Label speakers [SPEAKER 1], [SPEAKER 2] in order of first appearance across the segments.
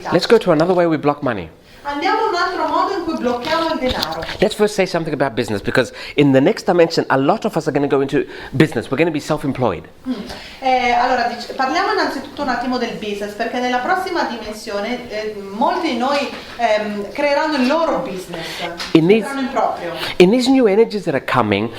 [SPEAKER 1] vita.
[SPEAKER 2] Let's go to another way we block money.
[SPEAKER 1] Andiamo a un altro modo in cui blocchiamo il denaro.
[SPEAKER 2] Let's first say something about business, because in the next dimension, a lot of us are going to go into business. We're going to be self-employed.
[SPEAKER 1] Allora, parliamo innanzitutto un attimo del business, perché nella prossima dimensione molti di noi creeranno il loro business, creeranno il proprio.
[SPEAKER 2] In these new energies that are coming,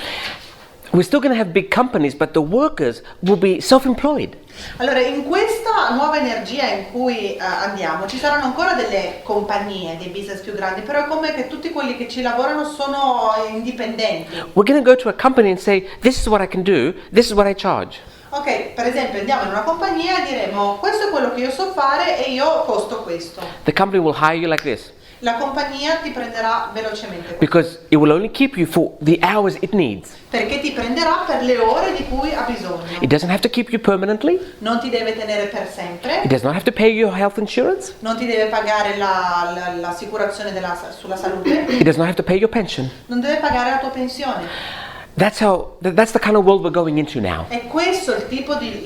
[SPEAKER 2] we're still going to have big companies, but the workers will be self-employed.
[SPEAKER 1] Allora, in questa nuova energia in cui andiamo, ci saranno ancora delle compagnie, dei business più grandi, però è come che tutti quelli che ci lavorano sono indipendenti.
[SPEAKER 2] We're going to go to a company and say, this is what I can do, this is what I charge.
[SPEAKER 1] Ok, per esempio andiamo in una compagnia e diremo, questo è quello che io so fare e io costo questo.
[SPEAKER 2] The company will hire you like this,
[SPEAKER 1] La compagnia ti prenderà velocemente
[SPEAKER 2] because it will only keep you for the hours it needs.
[SPEAKER 1] perché ti prenderà per le ore di cui ha bisogno.
[SPEAKER 2] It doesn't have to keep you permanently.
[SPEAKER 1] Non ti deve tenere per sempre,
[SPEAKER 2] It does not have to pay you your health insurance.
[SPEAKER 1] non ti deve pagare l'assicurazione sulla salute,
[SPEAKER 2] It does not have to pay your pension.
[SPEAKER 1] non deve pagare la tua pensione.
[SPEAKER 2] That's the kind of world we're going into now.
[SPEAKER 1] E questo è il tipo di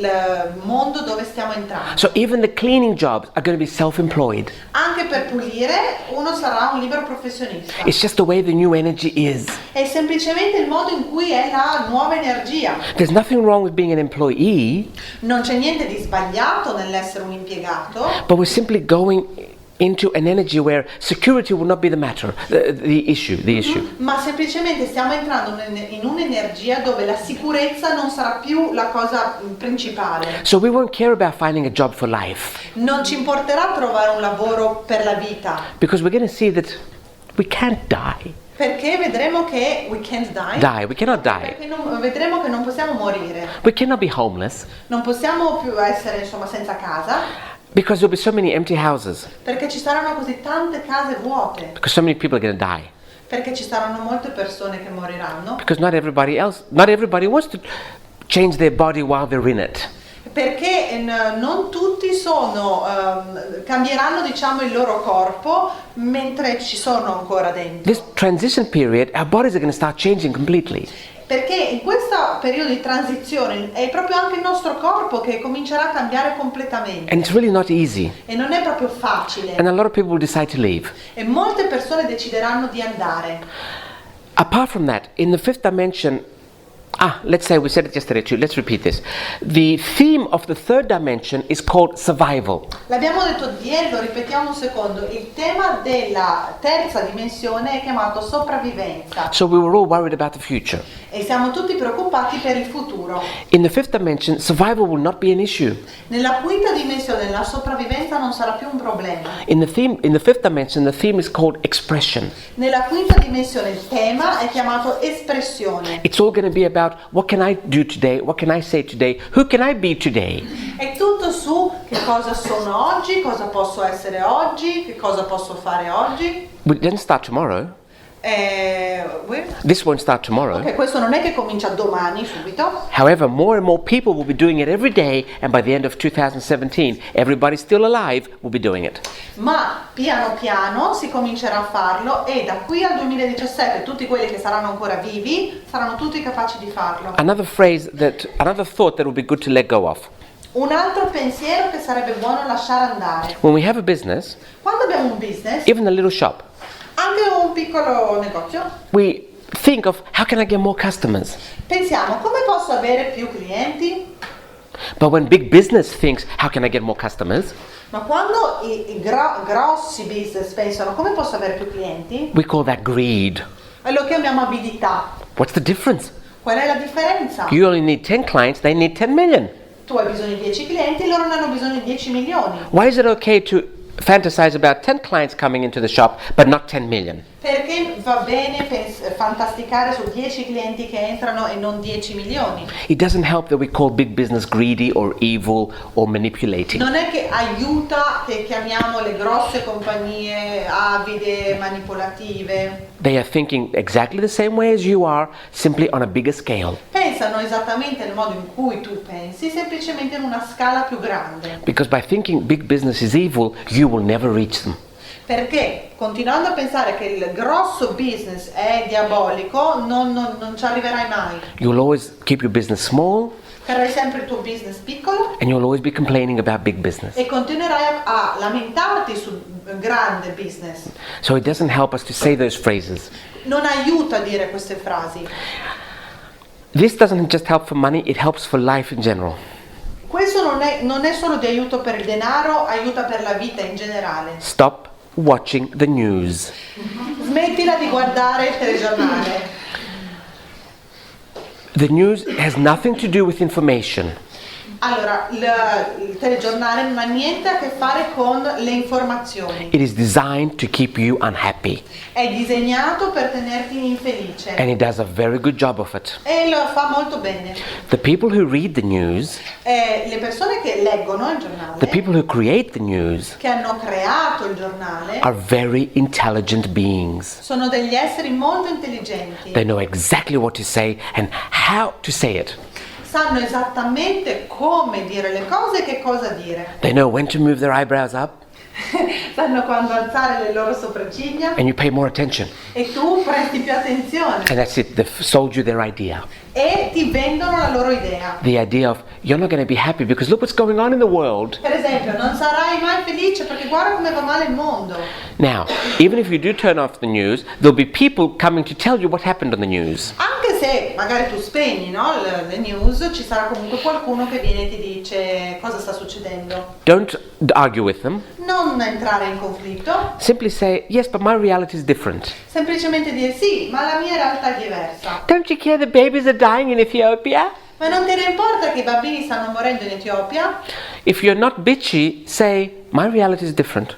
[SPEAKER 1] mondo dove stiamo entrando.
[SPEAKER 2] So even the cleaning jobs are going to be self-employed.
[SPEAKER 1] Anche per pulire uno sarà un libero professionista.
[SPEAKER 2] It's just the way the new energy is.
[SPEAKER 1] È semplicemente il modo in cui è la nuova energia.
[SPEAKER 2] There's nothing wrong with being an employee,
[SPEAKER 1] Non c'è niente di sbagliato nell'essere un impiegato,
[SPEAKER 2] but we're simply going into an energy where security will not be the matter, the issue.
[SPEAKER 1] ma semplicemente stiamo entrando in un'energia dove la sicurezza non sarà più la cosa principale.
[SPEAKER 2] So we won't care about finding a job for life,
[SPEAKER 1] Non ci importerà trovare un lavoro per la vita,
[SPEAKER 2] because we're going to see that we can't die.
[SPEAKER 1] perché vedremo che we can't die.
[SPEAKER 2] We cannot die.
[SPEAKER 1] Perché vedremo che non possiamo morire,
[SPEAKER 2] We cannot be homeless,
[SPEAKER 1] non possiamo più essere insomma senza casa,
[SPEAKER 2] because there'll be so many empty houses,
[SPEAKER 1] perché ci saranno così tante case vuote,
[SPEAKER 2] because so many people are going to die,
[SPEAKER 1] perché ci saranno molte persone che moriranno,
[SPEAKER 2] because not everybody wants to change their body while they're in it.
[SPEAKER 1] perché non tutti cambieranno diciamo il loro corpo mentre ci sono ancora dentro.
[SPEAKER 2] This transition period, our bodies are going to start changing completely.
[SPEAKER 1] Perché in questo periodo di transizione è proprio anche il nostro corpo che comincerà a cambiare completamente.
[SPEAKER 2] And it's really not easy.
[SPEAKER 1] E non è proprio facile.
[SPEAKER 2] And a lot of people will decide to leave.
[SPEAKER 1] E molte persone decideranno di andare.
[SPEAKER 2] Apart from that, in the fifth dimension, let's say we said it yesterday too, let's repeat this. The theme of the third dimension is called survival.
[SPEAKER 1] L'abbiamo detto ieri, lo ripetiamo un secondo. Il tema della terza dimensione è chiamato sopravvivenza.
[SPEAKER 2] So we were all worried about the future.
[SPEAKER 1] E siamo tutti preoccupati per il futuro.
[SPEAKER 2] In the fifth dimension, survival will not be an issue.
[SPEAKER 1] Nella quinta dimensione la sopravvivenza non sarà più un problema.
[SPEAKER 2] In the fifth dimension, the theme is called expression.
[SPEAKER 1] Nella quinta dimensione il tema è chiamato espressione.
[SPEAKER 2] It's all going to be about what can I do today, what can I say today, who can I be today.
[SPEAKER 1] È tutto su che cosa sono oggi, cosa posso essere oggi, che cosa posso fare oggi.
[SPEAKER 2] It doesn't start tomorrow. This won't start tomorrow.
[SPEAKER 1] Ok, questo non è che comincia domani subito.
[SPEAKER 2] However, more and more people will be doing it every day, and by the end of 2017, everybody still alive will be doing it.
[SPEAKER 1] Ma piano piano si comincerà a farlo e da qui al 2017 tutti quelli che saranno ancora vivi saranno tutti capaci di farlo.
[SPEAKER 2] Another thought that would be good to let go of.
[SPEAKER 1] Un altro pensiero che sarebbe buono lasciare andare.
[SPEAKER 2] When we have a business,
[SPEAKER 1] Quando abbiamo un business,
[SPEAKER 2] even a little shop,
[SPEAKER 1] anche un piccolo negozio,
[SPEAKER 2] we think of how can I get more customers?
[SPEAKER 1] pensiamo come posso avere più clienti?
[SPEAKER 2] But when big business thinks how can I get more customers,
[SPEAKER 1] Ma quando i grossi business pensano come posso avere più clienti,
[SPEAKER 2] we call that greed.
[SPEAKER 1] lo chiamiamo avidità.
[SPEAKER 2] What's the difference?
[SPEAKER 1] Qual è la differenza?
[SPEAKER 2] You only need 10 clients, they need 10 million.
[SPEAKER 1] Tu hai bisogno di 10 clienti, loro ne hanno bisogno di 10 milioni.
[SPEAKER 2] Why is it okay to fantasize about 10 clients coming into the shop but not 10 million?
[SPEAKER 1] Perché va bene fantasticare su 10 clienti che entrano e non 10 milioni.
[SPEAKER 2] It doesn't help that we call big business greedy or evil or manipulating.
[SPEAKER 1] Non è che aiuta che chiamiamo le grosse compagnie avide, manipolative.
[SPEAKER 2] They are thinking exactly the same way as you are, simply on a bigger scale.
[SPEAKER 1] Pensano esattamente nel modo in cui tu pensi, semplicemente in una scala più grande.
[SPEAKER 2] Because by thinking big business is evil, you will never reach them.
[SPEAKER 1] Perché continuando a pensare che il grosso business è diabolico, non ci arriverai mai.
[SPEAKER 2] You'll always keep your business small.
[SPEAKER 1] Farai sempre il tuo business piccolo
[SPEAKER 2] and you'll always be complaining about big business.
[SPEAKER 1] e continuerai a lamentarti sul grande business.
[SPEAKER 2] So it doesn't help us to say those phrases.
[SPEAKER 1] Non aiuta a dire queste frasi.
[SPEAKER 2] This doesn't just help for money, it helps for life in general.
[SPEAKER 1] Questo non è solo di aiuto per il denaro, aiuta per la vita in generale.
[SPEAKER 2] Stop watching the news.
[SPEAKER 1] Smettila di guardare il telegiornale.
[SPEAKER 2] The news has nothing to do with information.
[SPEAKER 1] Allora, il telegiornale non ha niente a che fare con le informazioni.
[SPEAKER 2] It is designed to keep you unhappy.
[SPEAKER 1] È disegnato per tenerti infelice.
[SPEAKER 2] And it does a very good job of it.
[SPEAKER 1] E lo fa molto bene.
[SPEAKER 2] The people who read the news,
[SPEAKER 1] Le persone che leggono il
[SPEAKER 2] the
[SPEAKER 1] giornale,
[SPEAKER 2] people who create the news,
[SPEAKER 1] che hanno creato il giornale,
[SPEAKER 2] are very intelligent beings.
[SPEAKER 1] sono degli esseri molto intelligenti.
[SPEAKER 2] They know exactly what to say and how to say it.
[SPEAKER 1] Sanno esattamente come dire le cose e che cosa dire.
[SPEAKER 2] They know when to move their eyebrows up,
[SPEAKER 1] Sanno quando alzare le loro sopracciglia
[SPEAKER 2] and you pay more attention.
[SPEAKER 1] e tu presti più attenzione.
[SPEAKER 2] And that's it, they've sold you their idea.
[SPEAKER 1] E ti vendono la loro idea.
[SPEAKER 2] The idea of, you're not going to be happy because look what's going on in the world.
[SPEAKER 1] Per esempio, non sarai mai felice perché guarda come va male il mondo.
[SPEAKER 2] Now, even if you do turn off the news, there'll be people coming to tell you what happened on the news.
[SPEAKER 1] Anche se magari tu spegni, no, le news, ci sarà comunque qualcuno che viene e ti dice cosa sta succedendo.
[SPEAKER 2] Don't argue with them.
[SPEAKER 1] Non entrare in conflitto,
[SPEAKER 2] Simply say, yes, but my reality is different.
[SPEAKER 1] semplicemente dire sì, ma la mia realtà è diversa.
[SPEAKER 2] Don't you care the babies are dying in Ethiopia?
[SPEAKER 1] Ma non te ne importa che i bambini stanno morendo in Etiopia?
[SPEAKER 2] If you're not bitchy, say, my reality is different.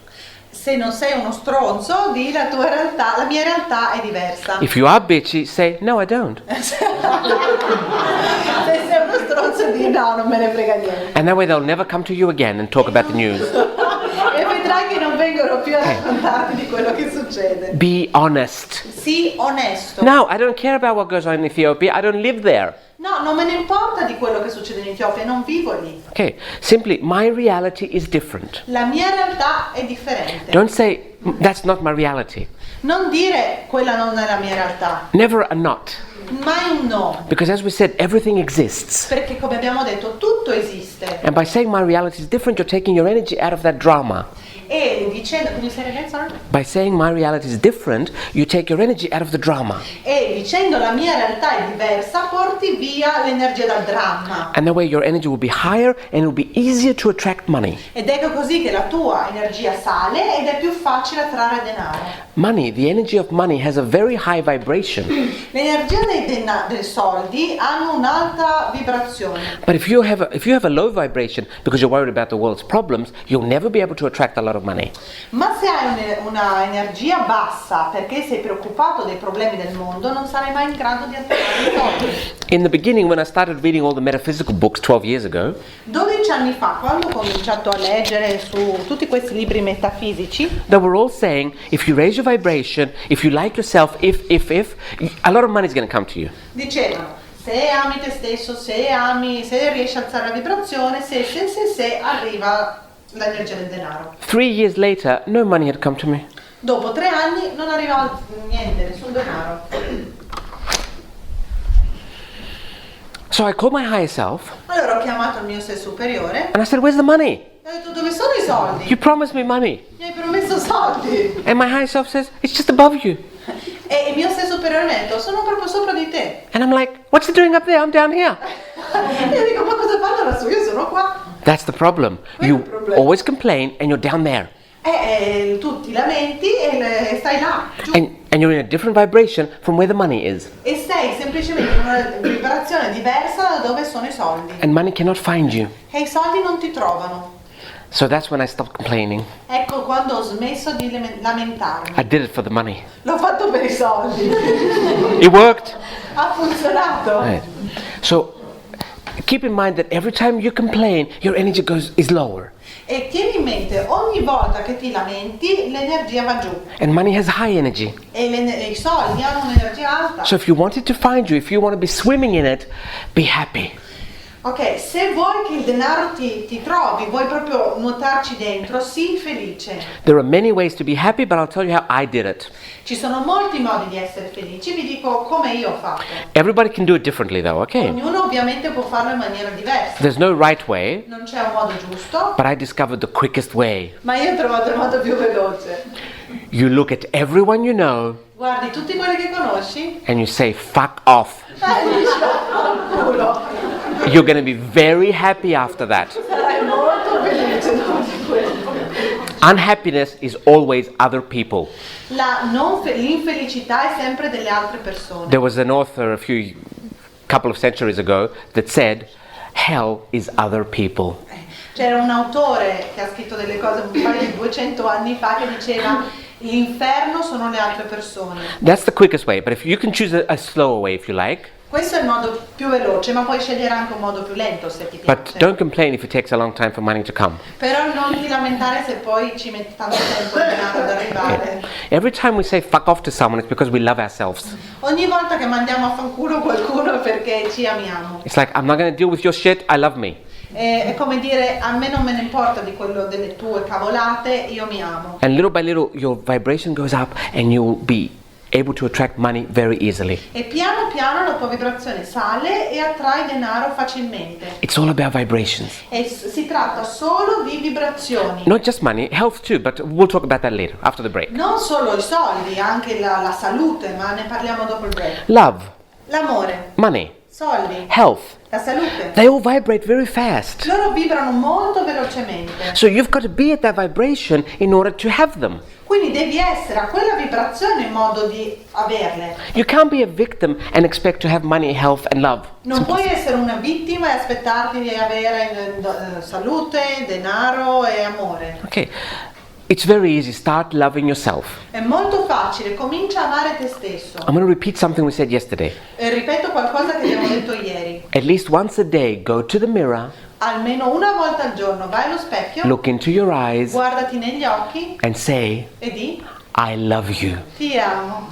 [SPEAKER 1] Se non sei uno stronzo, di la tua realtà, la mia realtà è diversa.
[SPEAKER 2] If you are bitchy, say, no, I don't.
[SPEAKER 1] Se sei uno stronzo, di no, non me ne frega niente.
[SPEAKER 2] And that way they'll never come to you again and talk about the news.
[SPEAKER 1] E vedrai che non vengono più a raccontarti di quello che succede.
[SPEAKER 2] Be honest.
[SPEAKER 1] Sii onesto.
[SPEAKER 2] No, I don't care about what goes on in Ethiopia. I don't live there.
[SPEAKER 1] No, non me ne importa di quello che succede in Etiopia, non vivo lì.
[SPEAKER 2] Okay, simply, my reality is different.
[SPEAKER 1] La mia realtà è differente.
[SPEAKER 2] Don't say, that's not my reality.
[SPEAKER 1] Non dire quella non è la mia realtà,
[SPEAKER 2] Never a not.
[SPEAKER 1] mai un no.
[SPEAKER 2] Because as we said, everything exists.
[SPEAKER 1] Perché come abbiamo detto, tutto esiste.
[SPEAKER 2] And by saying my reality is different, you're taking your energy out of that drama.
[SPEAKER 1] E dicendo, can you say it again, sorry?
[SPEAKER 2] By saying my reality is different, you take your energy out of the drama.
[SPEAKER 1] E dicendo la mia realtà è diversa, porti via l'energia dal dramma.
[SPEAKER 2] And that way your energy will be higher and it will be easier to attract money.
[SPEAKER 1] Ed ecco così che la tua energia sale ed è più facile attrarre denaro.
[SPEAKER 2] Money, the energy of money has a very high vibration.
[SPEAKER 1] L'energia dei soldi hanno un'alta vibrazione.
[SPEAKER 2] But if you have a low vibration because you're worried about the world's problems, you'll never be able to attract a lot of money.
[SPEAKER 1] Ma se hai una energia bassa perché sei preoccupato dei problemi del mondo, non sarai mai in grado di attrarre i soldi.
[SPEAKER 2] In the beginning, when I started reading all the metaphysical books 12 years ago,
[SPEAKER 1] 12 anni fa, quando ho cominciato a leggere su tutti questi libri metafisici,
[SPEAKER 2] they were all saying, if you raise your vibration, if you like yourself, if, a lot of money is going to come to you.
[SPEAKER 1] dicevano se ami te stesso, se riesci a alzare la vibrazione, se arriva l'energia del denaro.
[SPEAKER 2] 3 years later, no money had come to me.
[SPEAKER 1] Dopo 3 anni non arrivava niente, nessun denaro.
[SPEAKER 2] So I called my higher self
[SPEAKER 1] Allora ho chiamato il mio sé superiore
[SPEAKER 2] and I said, where's the money?
[SPEAKER 1] e ho detto dove sono i soldi?
[SPEAKER 2] You promised me money.
[SPEAKER 1] Mi hai promesso soldi.
[SPEAKER 2] And my higher self says, it's just above you.
[SPEAKER 1] E il mio sé superiore mi ha detto sono proprio sopra di te.
[SPEAKER 2] And I'm like, what's it doing up there? I'm down here.
[SPEAKER 1] E io dico ma cosa fanno lassù? Io sono qua.
[SPEAKER 2] That's the problem.
[SPEAKER 1] Quello è
[SPEAKER 2] You
[SPEAKER 1] il problema.
[SPEAKER 2] always complain and you're down there.
[SPEAKER 1] Tu ti lamenti e stai là, giù.
[SPEAKER 2] And you're in a different vibration from where the money is.
[SPEAKER 1] E sei semplicemente in una vibrazione diversa da dove sono i soldi.
[SPEAKER 2] And money cannot find you.
[SPEAKER 1] E i soldi non ti trovano.
[SPEAKER 2] So that's when I stopped complaining.
[SPEAKER 1] Ecco quando ho smesso di lamentarmi.
[SPEAKER 2] I did it for the money.
[SPEAKER 1] L'ho fatto per i soldi.
[SPEAKER 2] It worked.
[SPEAKER 1] Ha funzionato.
[SPEAKER 2] Right. So keep in mind that every time you complain, your energy is lower.
[SPEAKER 1] E tieni in mente, ogni volta che ti lamenti, l'energia va giù.
[SPEAKER 2] And money has high energy.
[SPEAKER 1] E i soldi hanno un'energia alta.
[SPEAKER 2] So if you want it to find you, if you want to be swimming in it, be happy.
[SPEAKER 1] Ok, se vuoi che il denaro ti trovi, vuoi proprio nuotarci dentro, sii felice.
[SPEAKER 2] There are many ways to be happy, but I'll tell you how I did it.
[SPEAKER 1] Ci sono molti modi di essere felici, vi dico come io ho fatto.
[SPEAKER 2] Everybody can do it differently though, okay?
[SPEAKER 1] Ognuno ovviamente può farlo in maniera diversa.
[SPEAKER 2] There's no right way,
[SPEAKER 1] Non c'è un modo giusto,
[SPEAKER 2] but I discovered the quickest way.
[SPEAKER 1] ma io ho trovato il modo più veloce.
[SPEAKER 2] You look at everyone you know
[SPEAKER 1] Guardi tutti quelli che conosci
[SPEAKER 2] and you say, fuck off.
[SPEAKER 1] e dici vaffanculo.
[SPEAKER 2] You're going to be very happy after that.
[SPEAKER 1] Sarai molto felice dopo di quello.
[SPEAKER 2] Unhappiness is always other people.
[SPEAKER 1] L'infelicità è sempre delle altre persone.
[SPEAKER 2] There was an author a couple of centuries ago that said, hell is other people.
[SPEAKER 1] C'era un autore che ha scritto delle cose un paio di 200 anni fa che diceva l'inferno sono le altre persone.
[SPEAKER 2] That's the quickest way, but if you can choose a slower way if you like.
[SPEAKER 1] Questo è il modo più veloce, ma puoi scegliere anche un modo più lento se ti
[SPEAKER 2] But
[SPEAKER 1] piace.
[SPEAKER 2] don't complain if it takes a long time for money to come.
[SPEAKER 1] Però non ti lamentare se poi ci metti tanto tempo il denaro ad arrivare.
[SPEAKER 2] Every time we say fuck off to someone, it's because we love ourselves.
[SPEAKER 1] Ogni volta che mandiamo a fanculo qualcuno è perché ci amiamo.
[SPEAKER 2] It's like, I'm not going to deal with your shit, I love me.
[SPEAKER 1] È come dire a me non me ne importa di quello delle tue cavolate, io mi amo.
[SPEAKER 2] And little by little, your vibration goes up and you'll be able to attract money very easily.
[SPEAKER 1] E piano piano la tua vibrazione sale e attrai denaro facilmente.
[SPEAKER 2] It's all about vibrations.
[SPEAKER 1] E si tratta solo di vibrazioni.
[SPEAKER 2] Not just money, health too, but we'll talk about that later, after the break.
[SPEAKER 1] Non solo i soldi, anche la salute, ma ne parliamo dopo il break.
[SPEAKER 2] Love,
[SPEAKER 1] L'amore,
[SPEAKER 2] money,
[SPEAKER 1] soldi,
[SPEAKER 2] health,
[SPEAKER 1] la salute.
[SPEAKER 2] they all vibrate very fast.
[SPEAKER 1] Loro vibrano molto velocemente.
[SPEAKER 2] So you've got to be at that vibration in order to have them.
[SPEAKER 1] Quindi devi essere a quella vibrazione in modo di averle.
[SPEAKER 2] You can't be a victim and expect to have money, health and love.
[SPEAKER 1] Non puoi essere una vittima e aspettarti di avere salute, denaro e amore.
[SPEAKER 2] Okay, it's very easy. Start loving yourself.
[SPEAKER 1] È molto facile, comincia a amare te stesso.
[SPEAKER 2] I'm going to repeat something we said yesterday.
[SPEAKER 1] E ripeto qualcosa che abbiamo detto ieri.
[SPEAKER 2] At least once a day, go to the mirror,
[SPEAKER 1] Almeno una volta al giorno vai allo specchio,
[SPEAKER 2] look into your eyes
[SPEAKER 1] guardati negli occhi
[SPEAKER 2] and say,
[SPEAKER 1] e di
[SPEAKER 2] I love you.
[SPEAKER 1] ti amo.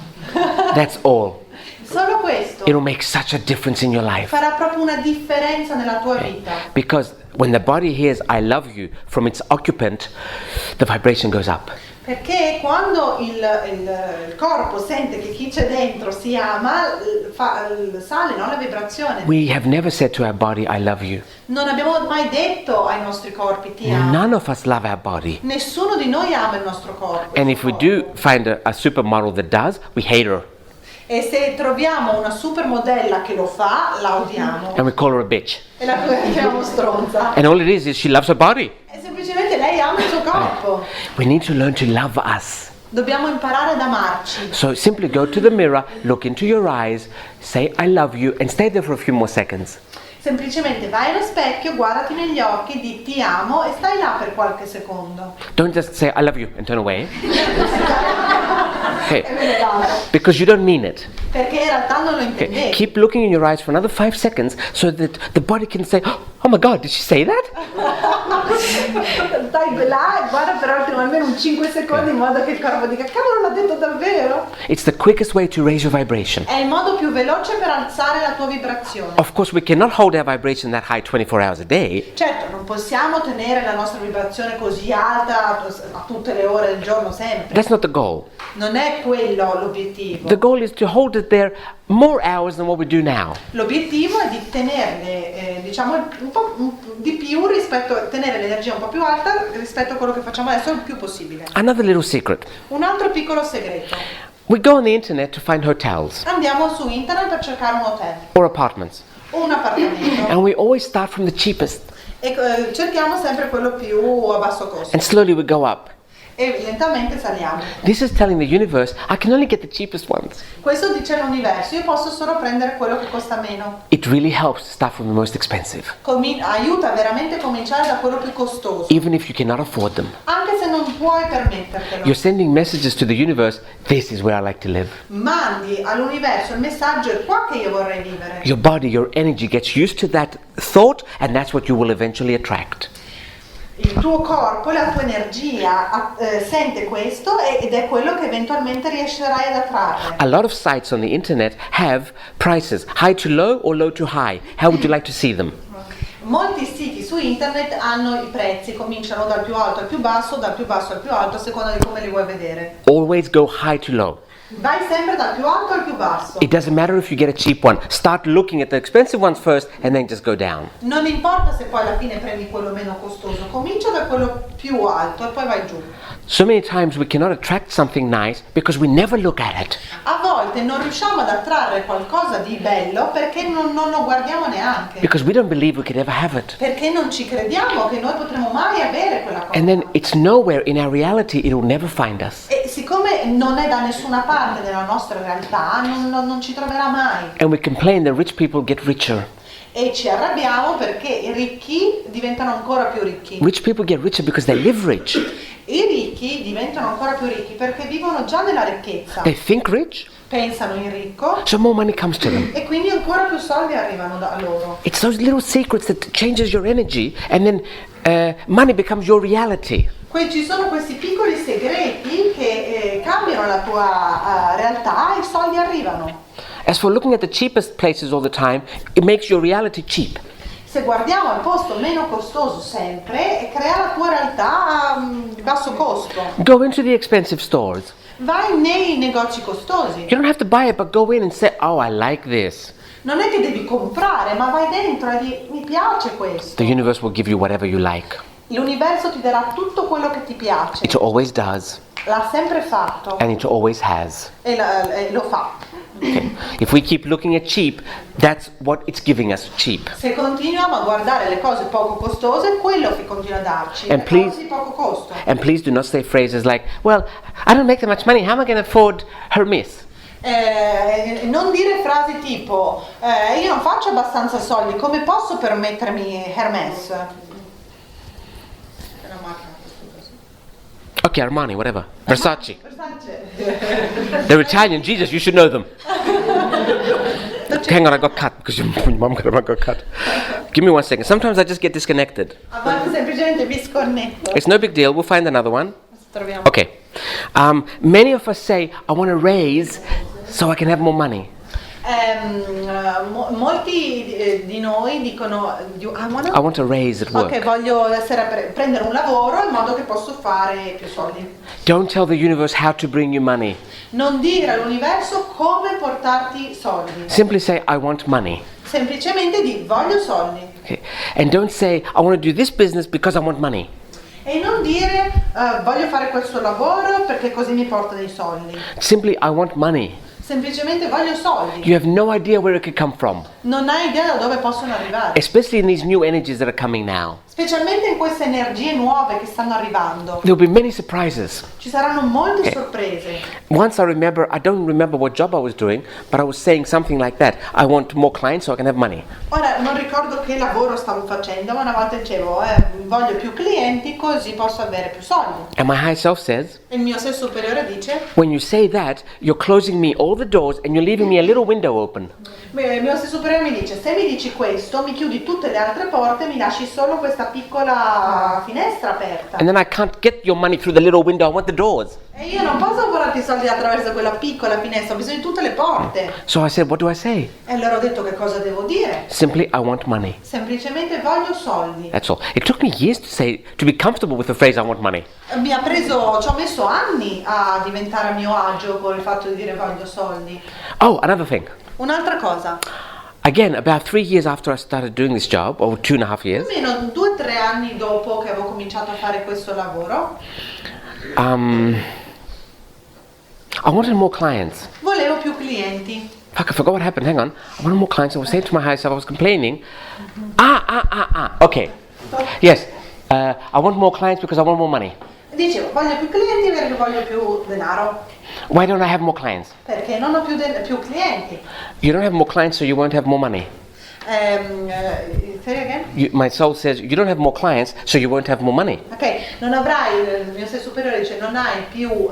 [SPEAKER 2] That's all.
[SPEAKER 1] Solo questo
[SPEAKER 2] It'll make such a difference in your life.
[SPEAKER 1] farà proprio una differenza nella tua vita.
[SPEAKER 2] Because when the body hears I love you from its occupant, the vibration goes up.
[SPEAKER 1] Perché quando il corpo sente che chi c'è dentro si ama, sale, no? La vibrazione.
[SPEAKER 2] We have never said to our body, I love you.
[SPEAKER 1] Non abbiamo mai detto ai nostri corpi ti amo.
[SPEAKER 2] None of us love our body.
[SPEAKER 1] Nessuno di noi ama il nostro corpo.
[SPEAKER 2] And if we do find a supermodel that does, we hate her.
[SPEAKER 1] E se troviamo una supermodella che lo fa, la odiamo.
[SPEAKER 2] And we call her a bitch.
[SPEAKER 1] E la chiamiamo stronza.
[SPEAKER 2] And all it is she loves her body.
[SPEAKER 1] E semplicemente lei ama il suo corpo.
[SPEAKER 2] We need to learn to love us.
[SPEAKER 1] Dobbiamo imparare ad amarci.
[SPEAKER 2] So simply go to the mirror, look into your eyes, say I love you, and stay there for a few more seconds.
[SPEAKER 1] Semplicemente vai allo specchio, guardati negli occhi, di ti amo e stai là per qualche secondo.
[SPEAKER 2] Don't just say I love you and turn away. Okay.
[SPEAKER 1] E me ne vado.
[SPEAKER 2] Because you don't mean it.
[SPEAKER 1] Perché in realtà non lo
[SPEAKER 2] Okay.
[SPEAKER 1] intendevi.
[SPEAKER 2] Keep looking in your eyes for another 5 seconds so that the body can say, oh my God, did she say that?
[SPEAKER 1] Stai là e guarda per almeno un 5 secondi in modo che il corpo dica cavolo l'ha detto davvero.
[SPEAKER 2] It's the quickest way to raise your vibration.
[SPEAKER 1] È il modo più veloce per alzare la tua vibrazione.
[SPEAKER 2] Of course, we cannot hold our vibration that high 24 hours a day.
[SPEAKER 1] Certo, non possiamo tenere la nostra vibrazione così alta a tutte le ore del giorno sempre.
[SPEAKER 2] That's not the goal.
[SPEAKER 1] Non è quello l'obiettivo.
[SPEAKER 2] The goal is to hold it there more hours than what we do now.
[SPEAKER 1] L'obiettivo è di tenerle, diciamo, un po' di più rispetto, tenere l'energia un po' più alta rispetto a quello che facciamo adesso il più possibile.
[SPEAKER 2] Another little secret.
[SPEAKER 1] Un altro piccolo segreto.
[SPEAKER 2] We go on the internet to find hotels
[SPEAKER 1] Andiamo su internet per cercare un hotel
[SPEAKER 2] or apartments.
[SPEAKER 1] o un appartamento
[SPEAKER 2] And we always start from the cheapest.
[SPEAKER 1] e cerchiamo sempre quello più a basso costo
[SPEAKER 2] And slowly we go up.
[SPEAKER 1] e lentamente saliamo.
[SPEAKER 2] This is telling the universe, I can only get the cheapest ones.
[SPEAKER 1] Questo dice all'universo, io posso solo prendere quello che costa meno.
[SPEAKER 2] It really helps to start from the most expensive,
[SPEAKER 1] Aiuta veramente a cominciare da quello più costoso,
[SPEAKER 2] even if you cannot afford them.
[SPEAKER 1] anche se non puoi permettertelo.
[SPEAKER 2] You're sending messages to the universe, this is where I like to live.
[SPEAKER 1] Mandi all'universo il messaggio, è qua che io vorrei vivere.
[SPEAKER 2] Your body, your energy gets used to that thought, and that's what you will eventually attract.
[SPEAKER 1] Il tuo corpo, la tua energia sente questo ed è quello che eventualmente riuscirai ad attrarre.
[SPEAKER 2] A lot of sites on the internet have prices, high to low or low to high. How would you like to see them?
[SPEAKER 1] Molti siti su internet hanno i prezzi, cominciano dal più alto al più basso, dal più basso al più alto, a seconda di come li vuoi vedere.
[SPEAKER 2] Always go high to low.
[SPEAKER 1] Vai sempre dal più alto al più basso.
[SPEAKER 2] It doesn't matter if you get a cheap one. Start looking at the expensive ones first and then just go down.
[SPEAKER 1] Non importa se poi alla fine prendi quello meno costoso, comincia da quello più alto e poi vai giù.
[SPEAKER 2] So many times we cannot attract something nice because we never look at it.
[SPEAKER 1] A volte non riusciamo ad attrarre qualcosa di bello perché non lo guardiamo neanche.
[SPEAKER 2] Because we don't believe we could ever have it.
[SPEAKER 1] Perché non ci crediamo che noi potremo mai avere quella cosa.
[SPEAKER 2] And then it's nowhere in our reality, it will never find us.
[SPEAKER 1] E siccome non è da nessuna parte della nostra realtà, non ci troverà mai.
[SPEAKER 2] And we complain that rich people get richer.
[SPEAKER 1] E ci arrabbiamo perché i ricchi diventano ancora più ricchi.
[SPEAKER 2] Rich people get richer because they live rich.
[SPEAKER 1] I ricchi diventano ancora più ricchi perché vivono già nella ricchezza.
[SPEAKER 2] They think rich,
[SPEAKER 1] Pensano in ricco
[SPEAKER 2] so more money comes to them.
[SPEAKER 1] e quindi ancora più soldi arrivano da loro.
[SPEAKER 2] It's those little secrets that changes your energy and then money becomes your reality.
[SPEAKER 1] Ci sono questi piccoli segreti che cambiano la tua realtà e i soldi arrivano.
[SPEAKER 2] As for looking at the cheapest places all the time, it makes your reality cheap.
[SPEAKER 1] Se guardiamo al posto meno costoso sempre, crea la tua realtà a basso costo.
[SPEAKER 2] Go into the expensive stores.
[SPEAKER 1] Vai nei negozi costosi.
[SPEAKER 2] You don't have to buy it, but go in and say, oh, I like this.
[SPEAKER 1] Non è che devi comprare, ma vai dentro e dici, mi piace questo.
[SPEAKER 2] The universe will give you whatever you like.
[SPEAKER 1] L'universo ti darà tutto quello che ti piace.
[SPEAKER 2] It always does,
[SPEAKER 1] L'ha sempre fatto
[SPEAKER 2] and it always has.
[SPEAKER 1] e lo fa.
[SPEAKER 2] Okay. If we keep looking at cheap, that's what it's giving us, cheap.
[SPEAKER 1] Se continuiamo a guardare le cose poco costose, quello che continua a darci,
[SPEAKER 2] And
[SPEAKER 1] le
[SPEAKER 2] please-
[SPEAKER 1] cose di poco costo.
[SPEAKER 2] And please do not say phrases like, well, I don't make that much money, how am I going to afford Hermes?
[SPEAKER 1] Non dire frasi tipo io non faccio abbastanza soldi, come posso permettermi Hermes? È una marca.
[SPEAKER 2] Okay, Armani, whatever. Versace.
[SPEAKER 1] Versace.
[SPEAKER 2] They're Italian, Jesus, you should know them. Hang on, I got cut because your mom got cut. Give me 1 second. Sometimes I just get disconnected.
[SPEAKER 1] A volte semplicemente vi sconnetto.
[SPEAKER 2] It's no big deal, we'll find another one.
[SPEAKER 1] Troviamo.
[SPEAKER 2] Okay. Many of us say, I want to raise so I can have more money.
[SPEAKER 1] Molti di noi dicono
[SPEAKER 2] I want to raise at work.
[SPEAKER 1] ok, voglio prendere un lavoro in modo che posso fare più soldi.
[SPEAKER 2] Don't tell the universe how to bring you money.
[SPEAKER 1] Non dire all'universo come portarti soldi.
[SPEAKER 2] Simply say, I want money.
[SPEAKER 1] Semplicemente di voglio soldi.
[SPEAKER 2] Okay. And don't say, I want to do this business because I want money.
[SPEAKER 1] E non dire voglio fare questo lavoro perché così mi porta dei soldi.
[SPEAKER 2] Simply, I want money.
[SPEAKER 1] Semplicemente voglio soldi.
[SPEAKER 2] You have no idea where it could come from,
[SPEAKER 1] Non hai idea da dove possono arrivare.
[SPEAKER 2] especially in these new energies that are coming now.
[SPEAKER 1] Specialmente in queste energie nuove che stanno arrivando.
[SPEAKER 2] There will be many surprises.
[SPEAKER 1] Ci saranno molte sorprese.
[SPEAKER 2] Once I don't remember what job I was doing, but I was saying something like that. I want more clients so I can have money.
[SPEAKER 1] Ora non ricordo che lavoro stavo facendo, ma una volta dicevo voglio più clienti così posso avere più soldi.
[SPEAKER 2] And my high self says,
[SPEAKER 1] E il mio sé superiore dice,
[SPEAKER 2] when you say that, you're closing me all the doors and you're leaving me a little window open.
[SPEAKER 1] il mio sé superiore mi dice, se mi dici questo mi chiudi tutte le altre porte e mi lasci solo questa piccola finestra aperta.
[SPEAKER 2] And then I can't get your money through the little window. I want the doors.
[SPEAKER 1] E io non posso portarti i soldi attraverso quella piccola finestra, ho bisogno di tutte le porte.
[SPEAKER 2] So I said, what do I say?
[SPEAKER 1] E allora ho detto che cosa devo dire?
[SPEAKER 2] Simply, I want money.
[SPEAKER 1] Semplicemente voglio soldi.
[SPEAKER 2] That's all. It took me years to be comfortable with the phrase I want money.
[SPEAKER 1] Ci ho messo anni a diventare a mio agio con il fatto di dire voglio soldi.
[SPEAKER 2] Oh, another thing.
[SPEAKER 1] Un'altra cosa,
[SPEAKER 2] Again, about 3 years after I started doing this job, or 2.5 years,
[SPEAKER 1] almeno 2 o 3 anni dopo che avevo cominciato a fare questo lavoro,
[SPEAKER 2] I wanted more clients.
[SPEAKER 1] volevo più clienti.
[SPEAKER 2] Fuck, I forgot what happened. Hang on. I wanted more clients. I was saying to my higher self, I was complaining. Okay. Yes. I want more clients because I want more money.
[SPEAKER 1] Dicevo, voglio più clienti perché voglio più denaro.
[SPEAKER 2] Why don't I have more clients?
[SPEAKER 1] Perché non ho più clienti.
[SPEAKER 2] You don't have more clients, so you won't have more money.
[SPEAKER 1] Say again?
[SPEAKER 2] My soul says, you don't have more clients, so you won't have more money.
[SPEAKER 1] Ok, non avrai, il mio sé superiore dice, non hai più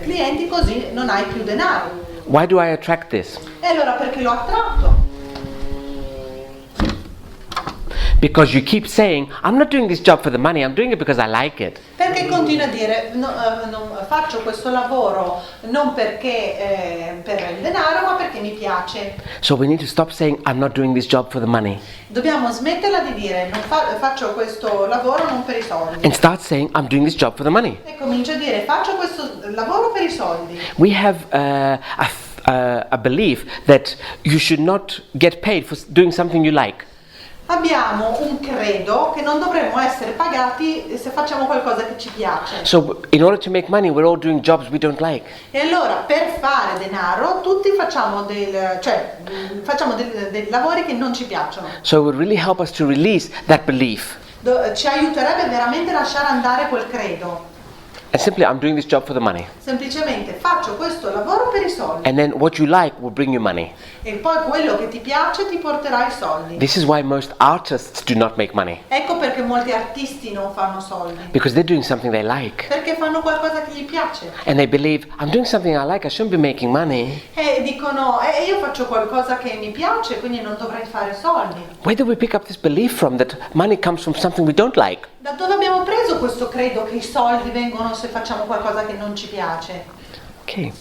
[SPEAKER 1] clienti, così non hai più denaro.
[SPEAKER 2] Why do I attract this?
[SPEAKER 1] E allora perché l'ho attratto?
[SPEAKER 2] Because you keep saying, I'm not doing this job for the money, I'm doing it because I like it.
[SPEAKER 1] Perché continua a dire non faccio questo lavoro non perché per il denaro, ma perché mi piace.
[SPEAKER 2] So we need to stop saying, I'm not doing this job for the money.
[SPEAKER 1] Dobbiamo smetterla di dire faccio questo lavoro non per i soldi.
[SPEAKER 2] And start saying, I'm doing this job for the money.
[SPEAKER 1] E comincia a dire faccio questo lavoro per i soldi.
[SPEAKER 2] We have a belief that you should not get paid for doing something you like.
[SPEAKER 1] Abbiamo un credo che non dovremmo essere pagati se facciamo qualcosa che ci piace.
[SPEAKER 2] So in order to make money, we're all doing jobs we don't like.
[SPEAKER 1] E allora per fare denaro tutti facciamo dei lavori che non ci piacciono.
[SPEAKER 2] So it would really help us to release that belief.
[SPEAKER 1] Ci aiuterebbe veramente a lasciare andare quel credo.
[SPEAKER 2] And simply, I'm doing this job for the money.
[SPEAKER 1] Semplicemente faccio questo lavoro per i soldi.
[SPEAKER 2] And then what you like will bring you money.
[SPEAKER 1] E poi quello che ti piace ti porterà i soldi.
[SPEAKER 2] This is why most artists do not make money.
[SPEAKER 1] Ecco perché molti artisti non fanno soldi.
[SPEAKER 2] Because they're doing something they like.
[SPEAKER 1] Perché fanno qualcosa che gli piace.
[SPEAKER 2] And they believe, I'm doing something I like, I shouldn't be making money.
[SPEAKER 1] E dicono, io faccio qualcosa che mi piace, quindi non dovrei fare soldi.
[SPEAKER 2] Where do we pick up this belief from that money comes from something we don't like?
[SPEAKER 1] Da dove abbiamo preso questo credo che i soldi vengono se facciamo qualcosa che non ci piace?
[SPEAKER 2] Okay.